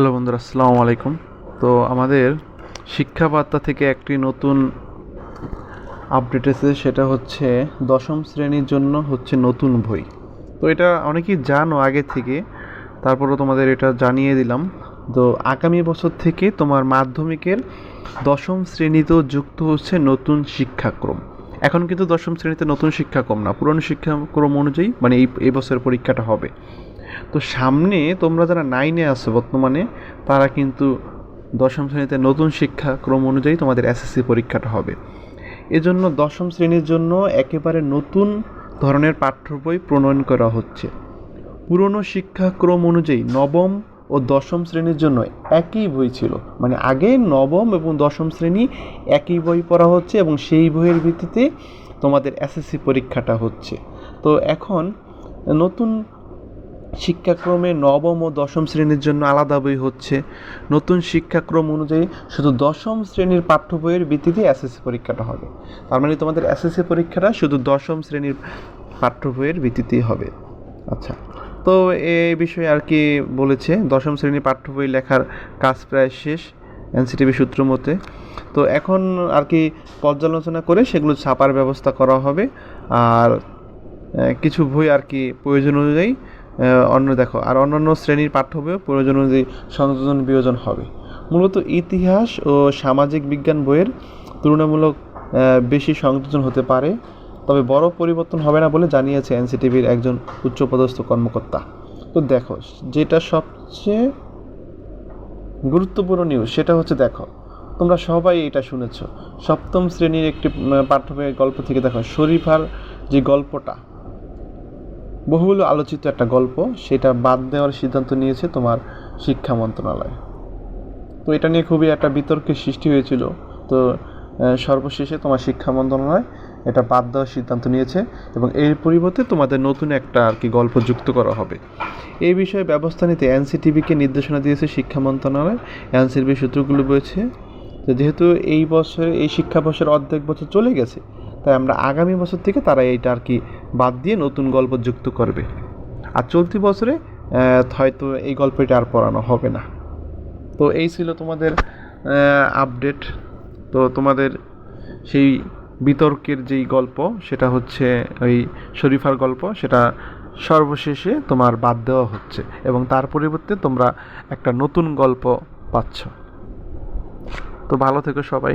Hello বন্ধুরা, আসসালামু আলাইকুম। তো আমাদের শিক্ষা বার্তা থেকে একটি নতুন আপডেট এসেছে, সেটা হচ্ছে দশম শ্রেণীর জন্য হচ্ছে নতুন বই। তো এটা অনেকেই জানো আগে থেকে, তারপরও তোমাদের এটা জানিয়ে দিলাম। তো আগামী বছর থেকে তোমার মাধ্যমিকের দশম শ্রেণীতেও যুক্ত হচ্ছে নতুন শিক্ষাক্রম। এখন কিন্তু দশম শ্রেণীতে নতুন শিক্ষাক্রম না, পুরনো শিক্ষাক্রম অনুযায়ী মানে এই বছরের পরীক্ষাটা হবে। তো সামনে তোমরা যারা 9-এ আছো বর্তমানে, তারা কিন্তু দশম শ্রেণীতে নতুন শিক্ষাক্রম অনুযায়ী তোমাদের এসএসসি পরীক্ষাটা হবে। এজন্য দশম শ্রেণীর জন্য একেবারে নতুন ধরনের পাঠ্য বই প্রণয়ন করা হচ্ছে। পুরনো শিক্ষাক্রম অনুযায়ী নবম ও দশম শ্রেণীর জন্য একই বই ছিল, মানে আগে নবম এবং দশম শ্রেণী একই বই পড়া হচ্ছে এবং সেই বইয়ের ভিত্তিতে তোমাদের এসএসসি পরীক্ষাটা হচ্ছে। তো এখন নতুন শিক্ষাক্রমে নবম ও দশম শ্রেণীর জন্য আলাদা বই হচ্ছে। নতুন শিক্ষাক্রম অনুযায়ী শুধু দশম শ্রেণীর পাঠ্য বইয়ের ভিত্তিতে এসএসসি পরীক্ষাটা হবে। তার মানে তোমাদের এসএসসি পরীক্ষাটা শুধু দশম শ্রেণীর পাঠ্য বইয়ের ভিত্তিতেই হবে। আচ্ছা, তো এই বিষয়ে আর কি বলেছে, দশম শ্রেণীর পাঠ্য বই লেখার কাজ প্রায় শেষ এনসিটিভি সূত্র মতে। তো এখন আর কি পর্যালোচনা করে সেগুলো ছাপার ব্যবস্থা করা হবে। আর কিছু বই আর কি প্রয়োজন অনুযায়ী অন্যান্য শ্রেণীর পাঠ্য বইও প্রয়োজন অনুযায়ী সংযোজন বিয়োজন হবে। মূলত ইতিহাস ও সামাজিক বিজ্ঞান বইয়ের তুলনামূলক বেশি সংযোজন হতে পারে, তবে বড় পরিবর্তন হবে না বলে জানিয়েছে এনসিটিভির একজন উচ্চপদস্থ কর্মকর্তা। তো দেখো, যেটা সবচেয়ে গুরুত্বপূর্ণ নিউজ সেটা হচ্ছে, দেখো তোমরা সবাই এটা শুনেছ, সপ্তম শ্রেণীর একটি পাঠ্য বইয়ের গল্প থেকে দেখো শরীফার যে গল্পটা, বহুল আলোচিত একটা গল্প, সেটা বাদ দেওয়ার সিদ্ধান্ত নিয়েছে তোমার শিক্ষা মন্ত্রণালয়। তো এটা নিয়ে খুবই একটা বিতর্কের সৃষ্টি হয়েছিল। তো সর্বশেষে তোমার শিক্ষা মন্ত্রণালয় এটা বাদ দেওয়ার সিদ্ধান্ত নিয়েছে এবং এর পরিবর্তে তোমাদের নতুন একটা আর কি গল্প যুক্ত করা হবে। এই বিষয়ে ব্যবস্থা নিতে এনসিটিভিকে নির্দেশনা দিয়েছে শিক্ষা মন্ত্রণালয়। এনসিটিভি সূত্রগুলো বলেছে যে যেহেতু এই শিক্ষা বছরের অর্ধেক বছর চলে গেছে, তাই আমরা আগামী বছর থেকে তারা এইটা আর কি বাদ দিয়ে নতুন গল্প যুক্ত করবে। আর চলতি বছরে হয়তো এই গল্পটা আর পড়ানো হবে না। তো এই ছিল তোমাদের আপডেট। তো তোমাদের সেই বিতর্কের যেই গল্প, সেটা হচ্ছে ওই শরীফার গল্প, সেটা সর্বশেষে তোমার বাদ দেওয়া হচ্ছে এবং তার পরিবর্তে তোমরা একটা নতুন গল্প পাচ্ছ। তো ভালো থেকো সবাই।